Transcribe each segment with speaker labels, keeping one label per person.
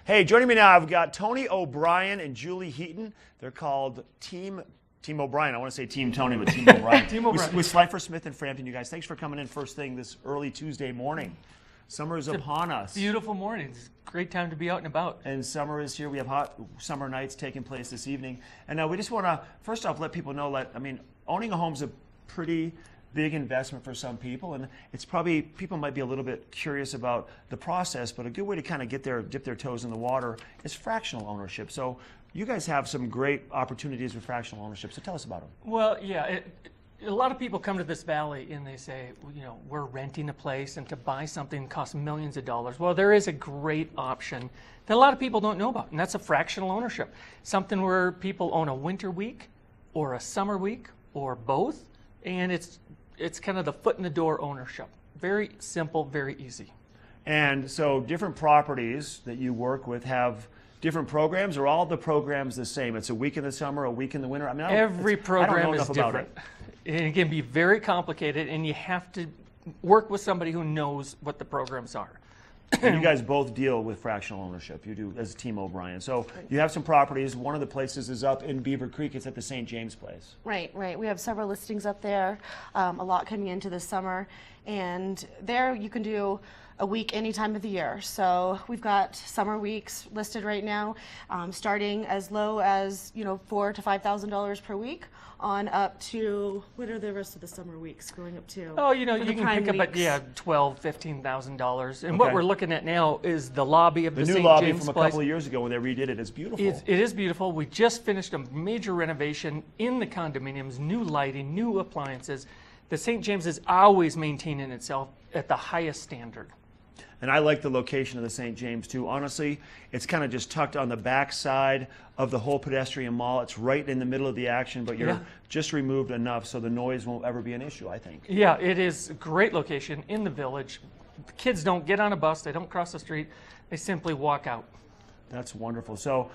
Speaker 1: Hey, joining me now, I've got Tony O'Brien and Julie Heaton. They're called Team O'Brien. I want to say Team Tony, but Team O'Brien.
Speaker 2: Team O'Brien.
Speaker 1: With Slifer, Smith, and Frampton, you guys. Thanks for coming in first thing this early Tuesday morning. Summer is upon us.
Speaker 2: Beautiful morning. It's a great time to be out and about.
Speaker 1: And summer is here. We have hot summer nights taking place this evening. And we just want to, first off, let people know that, owning a home is a pretty big investment for some people, and it's probably, people might be a little bit curious about the process, but a good way to kind of dip their toes in the water is fractional ownership. So you guys have some great opportunities with fractional ownership, so tell us about them.
Speaker 2: Well, yeah, a lot of people come to this valley and they say, we're renting a place, and to buy something costs millions of dollars. Well, there is a great option that a lot of people don't know about, and that's a fractional ownership. Something where people own a winter week or a summer week or both, and it's kind of the foot in the door ownership. Very simple, very easy.
Speaker 1: And so different properties that you work with have different programs, or all the programs the same? It's a week in the summer, a week in the winter?
Speaker 2: Every program is different. And it can be very complicated, and you have to work with somebody who knows what the programs are.
Speaker 1: And you guys both deal with fractional ownership. You do as Team O'Brien. So you have some properties. One of the places is up in Beaver Creek. It's at the St. James place.
Speaker 3: Right. We have several listings up there, a lot coming into this summer. And there you can do a week any time of the year. So we've got summer weeks listed right now, starting as low as $4,000 to $5,000 per week, on up to, what are the rest of the summer weeks going up to?
Speaker 2: Oh, you can pick up at $12,000, $15,000. And what we're looking at now is the lobby of the St. James
Speaker 1: place. The new lobby from a
Speaker 2: place.
Speaker 1: couple of years ago when they redid it. It's beautiful.
Speaker 2: It is beautiful. We just finished a major renovation in the condominiums, new lighting, new appliances. The St. James is always maintaining itself at the highest standard.
Speaker 1: And I like the location of the St. James too. Honestly, it's kind of just tucked on the back side of the whole pedestrian mall. It's right in the middle of the action, but you're just removed enough so the noise won't ever be an issue, I think.
Speaker 2: Yeah, it is a great location in the village. The kids don't get on a bus, they don't cross the street, they simply walk out.
Speaker 1: That's wonderful. So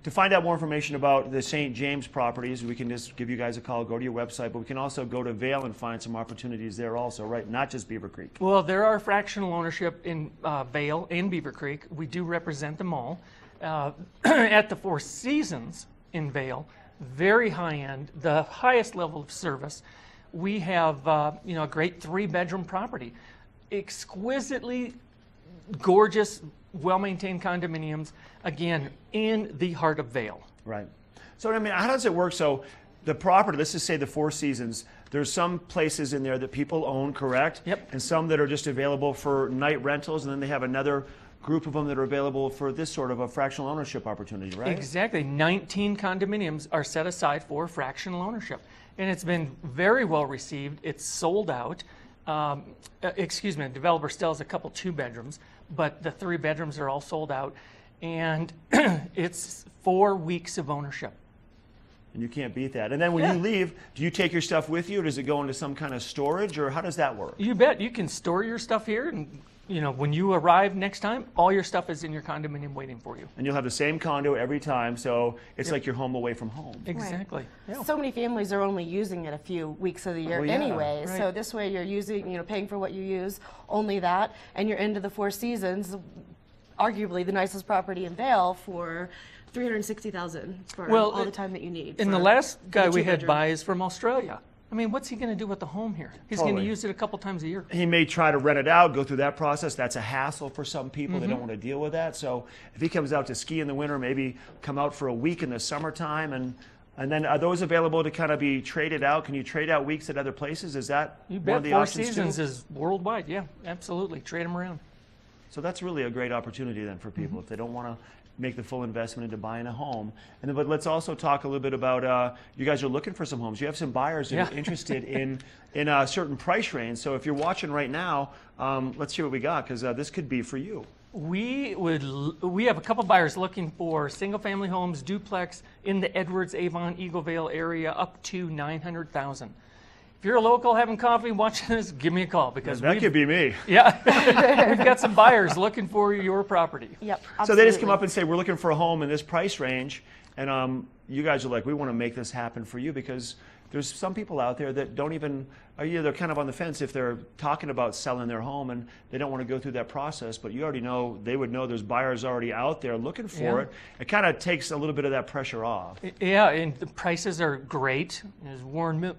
Speaker 1: to find out more information about the St. James properties, we can just give you guys a call, go to your website, but we can also go to Vail and find some opportunities there also, right? Not just Beaver Creek.
Speaker 2: Well, there are fractional ownership in Vail and Beaver Creek. We do represent them all. At the Four Seasons in Vail, very high end, the highest level of service. We have a great 3-bedroom property, exquisitely gorgeous, well-maintained condominiums, again, in the heart of Vail.
Speaker 1: Right. So, how does it work? So, the property, let's just say the Four Seasons, there's some places in there that people own, correct?
Speaker 2: Yep.
Speaker 1: And some that are just available for night rentals, and then they have another group of them that are available for this sort of a fractional ownership opportunity, right?
Speaker 2: Exactly. 19 condominiums are set aside for fractional ownership. And it's been very well received. It's sold out. The developer still has a couple 2-bedrooms, but the 3 bedrooms are all sold out. And it's 4 weeks of ownership.
Speaker 1: And you can't beat that. And then when you leave, do you take your stuff with you, or does it go into some kind of storage, or how does that work?
Speaker 2: You bet. You can store your stuff here, and when you arrive next time, all your stuff is in your condominium waiting for you.
Speaker 1: And you'll have the same condo every time, so it's like you're home away from home.
Speaker 2: Exactly.
Speaker 3: Right.
Speaker 2: Yeah.
Speaker 3: So many families are only using it a few weeks of the year anyway.
Speaker 2: Right.
Speaker 3: So this way you're using, paying for what you use, only that, and you're into the Four Seasons, arguably the nicest property in Vail, for $360,000 for all the time that you need.
Speaker 2: And the last guy we had buy is from Australia. What's he going to do with the home here? He's going to use it a couple times a year.
Speaker 1: He may try to rent it out, go through that process. That's a hassle for some people. They don't want to deal with that. So if he comes out to ski in the winter, maybe come out for a week in the summertime, and then are those available to kind of be traded out? Can you trade out weeks at other places? Is that
Speaker 2: you
Speaker 1: one
Speaker 2: bet.
Speaker 1: of the
Speaker 2: Four
Speaker 1: options
Speaker 2: Seasons
Speaker 1: too?
Speaker 2: is worldwide. Yeah, absolutely. Trade them around.
Speaker 1: So that's really a great opportunity then for people if they don't want to make the full investment into buying a home. And then, but let's also talk a little bit about you guys are looking for some homes. You have some buyers that are interested in a certain price range. So if you're watching right now, let's see what we got, because this could be for you.
Speaker 2: We have a couple buyers looking for single-family homes, duplex in the Edwards, Avon, Eaglevale area, up to $900,000. If you're a local having coffee watching this, give me a call, because
Speaker 1: that could be me.
Speaker 2: Yeah, we've got some buyers looking for your property.
Speaker 3: Yep.
Speaker 1: Absolutely. So they just come up and say, we're looking for a home in this price range, and you guys are like, we want to make this happen for you, because there's some people out there that don't even, they're kind of on the fence if they're talking about selling their home and they don't want to go through that process, but you already know, they would know there's buyers already out there looking for it. It kind of takes a little bit of that pressure off.
Speaker 2: Yeah, and the prices are great. As Warren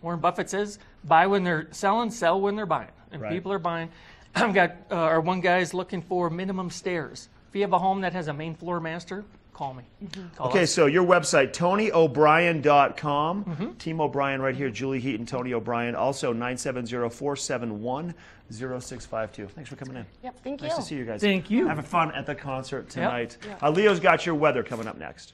Speaker 2: Buffett says, buy when they're selling, sell when they're buying. And people are buying. I've got our one guy's looking for minimum stairs. If you have a home that has a main floor master, call me. Call us.
Speaker 1: So your website, TonyO'Brien.com. Team O'Brien right here, Julie Heaton, Tony O'Brien. Also 970-471-0652. Thanks for coming in.
Speaker 3: Yep, thank you.
Speaker 1: Nice to see you guys.
Speaker 2: Thank you.
Speaker 1: Having fun at the concert tonight. Leo's got your weather coming up next.